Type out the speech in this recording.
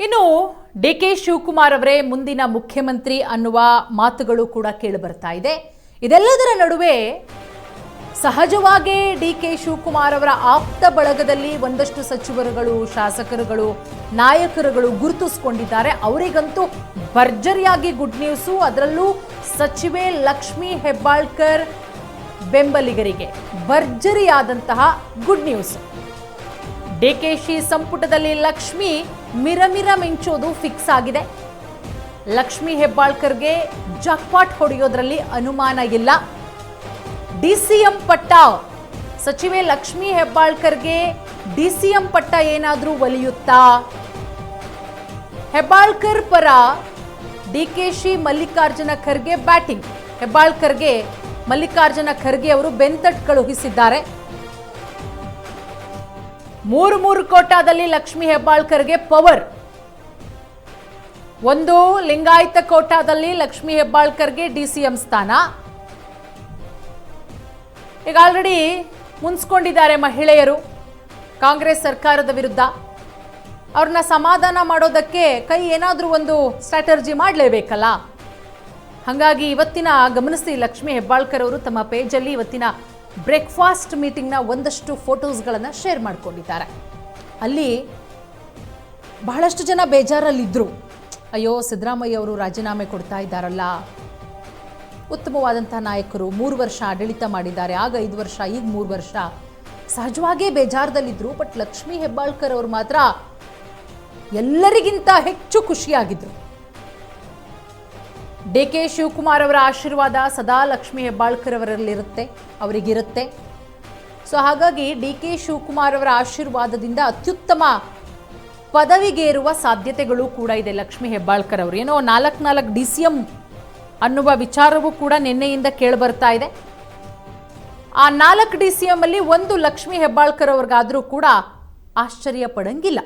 ಇನ್ನು ಡಿ.ಕೆ. ಶಿವಕುಮಾರ್ ಅವರೇ ಮುಂದಿನ ಮುಖ್ಯಮಂತ್ರಿ ಅನ್ನುವ ಮಾತುಗಳು ಕೂಡ ಕೇಳಿ ಬರ್ತಾ ಇದೆ. ಇದೆಲ್ಲದರ ನಡುವೆ ಸಹಜವಾಗಿ ಡಿ.ಕೆ. ಶಿವಕುಮಾರ್ ಅವರ ಆಪ್ತ ಬಳಗದಲ್ಲಿ ಒಂದಷ್ಟು ಸಚಿವರುಗಳು, ಶಾಸಕರುಗಳು, ನಾಯಕರುಗಳು ಗುರುತಿಸಿಕೊಂಡಿದ್ದಾರೆ. ಅವರಿಗಂತೂ ಭರ್ಜರಿಯಾಗಿ ಗುಡ್ ನ್ಯೂಸು. ಅದರಲ್ಲೂ ಸಚಿವೆ ಲಕ್ಷ್ಮೀ ಹೆಬ್ಬಾಳ್ಕರ್ ಬೆಂಬಲಿಗರಿಗೆ ಭರ್ಜರಿಯಾದಂತಹ ಗುಡ್ ನ್ಯೂಸ್. ಡಿಕೆಶಿ ಸಂಪುಟದಲ್ಲಿ ಲಕ್ಷ್ಮಿ ಮಿರಮಿರ ಮಿಂಚೋದು ಫಿಕ್ಸ್ ಆಗಿದೆ. ಲಕ್ಷ್ಮಿ ಹೆಬ್ಬಾಳ್ಕರ್ಗೆ ಜಾಕ್ಪಾಟ್ ಹೊಡೆಯೋದ್ರಲ್ಲಿ ಅನುಮಾನ ಇಲ್ಲ. ಡಿಸಿಎಂ ಪಟ್ಟ, ಸಚಿವೆ ಲಕ್ಷ್ಮಿ ಹೆಬ್ಬಾಳ್ಕರ್ಗೆ ಡಿಸಿಎಂ ಪಟ್ಟ ಏನಾದ್ರೂ ಒಲಿಯುತ್ತಾ? ಹೆಬ್ಬಾಳ್ಕರ್ ಪರ ಡಿಕೆಶಿ ಮಲ್ಲಿಕಾರ್ಜುನ ಖರ್ಗೆ ಬ್ಯಾಟಿಂಗ್. ಹೆಬ್ಬಾಳ್ಕರ್ಗೆ ಮಲ್ಲಿಕಾರ್ಜುನ ಖರ್ಗೆ ಅವರು ಬೆಂತಟ್ ಕಳುಹಿಸಿದ್ದಾರೆ. 3 ಕೋಟಾದಲ್ಲಿ ಲಕ್ಷ್ಮಿ ಹೆಬ್ಬಾಳ್ಕರ್ಗೆ ಪವರ್. ಒಂದು ಲಿಂಗಾಯತ ಕೋಟಾದಲ್ಲಿ ಲಕ್ಷ್ಮಿ ಹೆಬ್ಬಾಳ್ಕರ್ಗೆ ಡಿಸಿಎಂ ಸ್ಥಾನ. ಈಗ ಆಲ್ರೆಡಿ ಮುನ್ಸ್ಕೊಂಡಿದ್ದಾರೆ ಮಹಿಳೆಯರು ಕಾಂಗ್ರೆಸ್ ಸರ್ಕಾರದ ವಿರುದ್ಧ. ಅವ್ರನ್ನ ಸಮಾಧಾನ ಮಾಡೋದಕ್ಕೆ ಕೈ ಏನಾದರೂ ಒಂದು ಸ್ಟ್ರಾಟರ್ಜಿ ಮಾಡಲೇಬೇಕಲ್ಲ. ಹಾಗಾಗಿ ಇವತ್ತಿನ ಗಮನಿಸಿ, ಲಕ್ಷ್ಮಿ ಹೆಬ್ಬಾಳ್ಕರ್ ಅವರು ತಮ್ಮ ಪೇಜಲ್ಲಿ ಇವತ್ತಿನ ಬ್ರೇಕ್ಫಾಸ್ಟ್ ಮೀಟಿಂಗ್ನ ಒಂದಷ್ಟು ಫೋಟೋಸ್ಗಳನ್ನು ಶೇರ್ ಮಾಡಿಕೊಂಡಿದ್ದಾರೆ. ಅಲ್ಲಿ ಬಹಳಷ್ಟು ಜನ ಬೇಜಾರಲ್ಲಿದ್ದರು. ಅಯ್ಯೋ, ಸಿದ್ದರಾಮಯ್ಯ ಅವರು ರಾಜೀನಾಮೆ ಕೊಡ್ತಾ ಇದ್ದಾರಲ್ಲ, ಉತ್ತಮವಾದಂಥ ನಾಯಕರು, 3 ವರ್ಷ ಆಡಳಿತ ಮಾಡಿದ್ದಾರೆ, ಆಗ 5 ವರ್ಷ, ಈಗ 3 ವರ್ಷ, ಸಹಜವಾಗೇ ಬೇಜಾರದಲ್ಲಿದ್ದರು. ಬಟ್ ಲಕ್ಷ್ಮಿ ಹೆಬ್ಬಾಳ್ಕರ್ ಅವರು ಮಾತ್ರ ಎಲ್ಲರಿಗಿಂತ ಹೆಚ್ಚು ಖುಷಿಯಾಗಿದ್ದರು. ಡಿ.ಕೆ. ಶಿವಕುಮಾರ್ ಅವರ ಆಶೀರ್ವಾದ ಸದಾ ಲಕ್ಷ್ಮಿ ಹೆಬ್ಬಾಳ್ಕರ್ ಅವರಲ್ಲಿರುತ್ತೆ, ಅವರಿಗಿರುತ್ತೆ. ಸೊ ಹಾಗಾಗಿ ಡಿ.ಕೆ. ಶಿವಕುಮಾರ್ ಅವರ ಆಶೀರ್ವಾದದಿಂದ ಅತ್ಯುತ್ತಮ ಪದವಿಗೇರುವ ಸಾಧ್ಯತೆಗಳು ಕೂಡ ಇದೆ ಲಕ್ಷ್ಮಿ ಹೆಬ್ಬಾಳ್ಕರ್ ಅವರು. ಏನೋ 4 ಡಿಸಿಎಂ ಅನ್ನುವ ವಿಚಾರವೂ ಕೂಡ ನಿನ್ನೆಯಿಂದ ಕೇಳಿಬರ್ತಾ ಇದೆ. ಆ 4 ಡಿಸಿಎಂ ಅಲ್ಲಿ ಒಂದು ಲಕ್ಷ್ಮಿ ಹೆಬ್ಬಾಳ್ಕರ್ ಅವ್ರಿಗಾದರೂ ಕೂಡ ಆಶ್ಚರ್ಯ ಪಡಂಗಿಲ್ಲ.